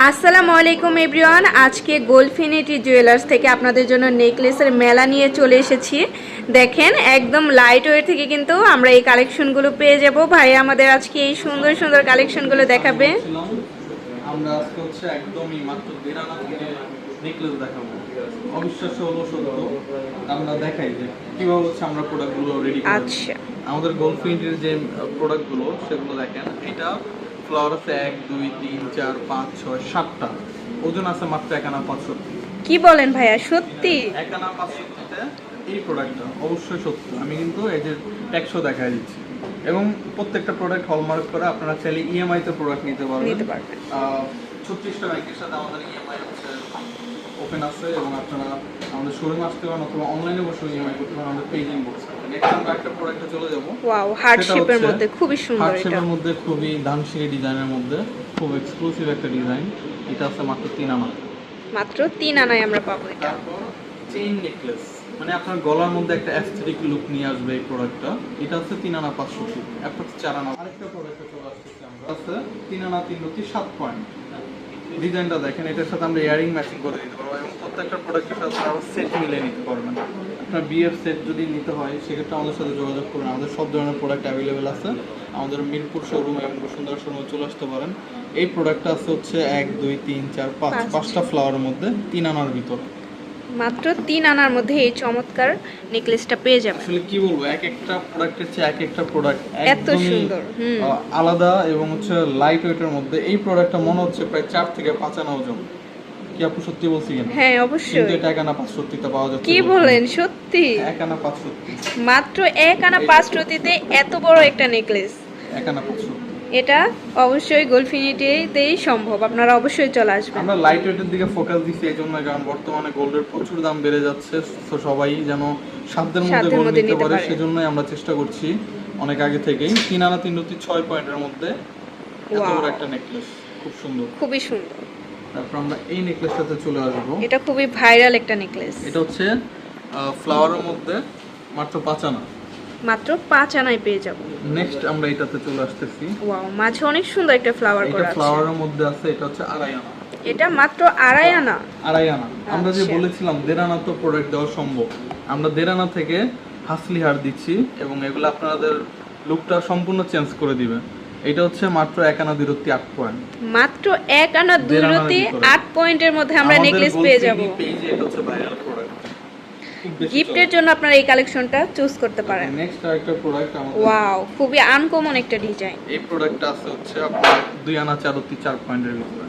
আসসালামু আলাইকুম এভরিওয়ান। আজকে গোল্ডফিনিটি জুয়েলার্স থেকে আপনাদের জন্য নেকলেসের মেলা নিয়ে চলে এসেছি। দেখেন একদম লাইট ওয়েট থেকে কিন্তু আমরা এই কালেকশনগুলো পেয়ে যাব। ভাই আমাদের আজকে এই সুন্দর সুন্দর কালেকশনগুলো দেখাবে। আমরা আজকে হচ্ছে একদমই মাত্র 1.5 থেকে নেকলেস দেখাবো। অবিশ্বাস্য হলো সত্য, আমরা দেখাই যে কিভাবে হচ্ছে আমরা প্রোডাক্টগুলো রেডি করি। আচ্ছা, আমাদের গোল্ডফিনিটির যে প্রোডাক্টগুলো সেগুলো দেখেন। এটা ফ্লাওয়ার আছে 1 2 3 4 5 6 7টা, ওজন আছে মাত্র 1.65। কি বলেন ভাইয়া, সত্যি? 1.65তে এই প্রোডাক্টটা অবশ্যই সত্য। আমি কিন্তু এই যে ট্যাক্সও দেখাই দিচ্ছি, এবং প্রত্যেকটা প্রোডাক্ট হলমার্ক করে। আপনারা চাইলে ইএমআই তে প্রোডাক্ট নিতে পারবেন। 36টা ব্যাংকের সাথে আমাদের ইএমআই হচ্ছে ওপেন আছে, এবং আপনারা আমাদের শোরুমে আসতে পারেন অথবা অনলাইনে বসে ইএমআই করতে পারেন আমাদের পেজ ইনবক্স করতে। নেক্সট আমরা একটা প্রোডাক্টে চলে যাব। ওয়াও, হার্ট শেপের মধ্যে খুবই সুন্দর। হার্ট শেপের মধ্যে খুবই ধানসিঁড়ি ডিজাইনের মধ্যে খুব এক্সক্লুসিভ একটা ডিজাইন। এটা আছে মাত্র 3 আনা। মাত্র 3 আনায় আমরা পাবো এটা। তারপর চেইন নেকলেস, মানে আপনার গলার মধ্যে একটা অ্যাস্থেটিক লুক নিয়ে আসবে এই প্রোডাক্টটা। এটা আছে 3 আনা 500, অ্যাপ্রক্স 4 আনা। আরেকটা প্রোডাক্টে চলে আসছে আমরা, আছে 3 আনা 3 রতি 7 পয়েন্ট। ডিজাইনটা দেখেন, এটার সাথে আমরা ইয়ারিং ম্যাচিং করে দিতে পারবো, এবং প্রত্যেকটা প্রোডাক্টের সাথে আপনারা সেট মিলে নিতে পারবেন। আপনার বিয়ের সেট যদি নিতে হয় সেক্ষেত্রে আমাদের সাথে যোগাযোগ করুন। আমাদের সব ধরনের প্রোডাক্ট অ্যাভেলেবেল আছে। আমাদের মিরপুর শোরুম এবং বসুন্ধরা শোরুমে চলে আসতে পারেন। এই প্রোডাক্টটা আছে হচ্ছে 1 2 3 4 5 5টা ফ্লাওয়ারের মধ্যে 3 আনার ভিতর। মাত্র 3 আনার মধ্যে এই চমৎকার নেকলেসটা পেয়ে যাবেন। আসলে কি বলবো, এক একটা প্রোডাক্টের চেয়ে এক একটা প্রোডাক্ট এত সুন্দর, আলাদা, এবং হচ্ছে লাইট ওয়েটের মধ্যে। এই প্রোডাক্টটা মনে হচ্ছে প্রায় 4 থেকে 5 আনা ওজন। কি আপু সত্যি বলছি কিনা? হ্যাঁ অবশ্যই। কিন্তু এটা 1 আনা 500 তে পাওয়া যাচ্ছে। কি বলেন, সত্যি? 1 আনা 500, মাত্র 1 আনা 500 তে এত বড় একটা নেকলেস। 1 আনা 500। এটা অবশ্যই গোল্ডফিনিটিতেই সম্ভব, আপনারা অবশ্যই চলে আসবেন। আমরা লাইট ওয়েটের দিকে ফোকাস দিচ্ছি এই জন্য, কারণ বর্তমানে গোল্ডের প্রচুর দাম বেড়ে যাচ্ছে। তো সবাই যেন সাধ্যের মধ্যে গোল্ড নিতে পারে, সেজন্যই আমরা চেষ্টা করছি অনেক আগে থেকেই। 3 আনা 3 রতি 6 পয়েন্টের মধ্যে এত বড় একটা নেকলেস, খুব সুন্দর, খুবই সুন্দর। তারপর আমরা এই নেকলেসটাতে চলে আসবো। এটা খুবই ভাইরাল একটা নেকলেস। এটা হচ্ছে ফ্লাওয়ারের মধ্যে মাত্র 5 আনা। মাত্র 5 আনায় পেয়ে যাব। নেক্সট আমরা এটাতে চলে আসতেছি। ওয়াও, মাঝে অনেক সুন্দর একটা ফ্লাওয়ার করা আছে। এটা ফ্লাওয়ারের মধ্যে আছে, এটা হচ্ছে 2.5 আনা। এটা মাত্র 2.5 আনা। 2.5 আনা। আমরা যে আচ্ছা। বলেছিলাম 1.5 আনা তো প্রোডাক্ট দেওয়া সম্ভব, আমরা 1.5 আনা থেকে হাসলি হার দিচ্ছি, এবং এগুলো আপনাদের লুকটা সম্পূর্ণ চেঞ্জ করে দিবে। এটা হচ্ছে মাত্র 1 আনা 2 রতি 8 পয়েন্ট। মাত্র 1 আনা 2 রতি 8 পয়েন্টের মধ্যে আমরা নেকলেস পেয়ে যাব। পেজে এটা হচ্ছে ভাইরাল প্রোডাক্ট। গিফটের জন্য আপনারা এই কালেকশনটা চুজ করতে পারেন। নেক্সট আরেকটা প্রোডাক্ট আমাদের। ওয়াও, খুবই আনকমন একটা ডিজাইন। এই প্রোডাক্টটা আছে হচ্ছে আপনার 2 আনা 4 রতি 4 পয়েন্টের ভিতরে।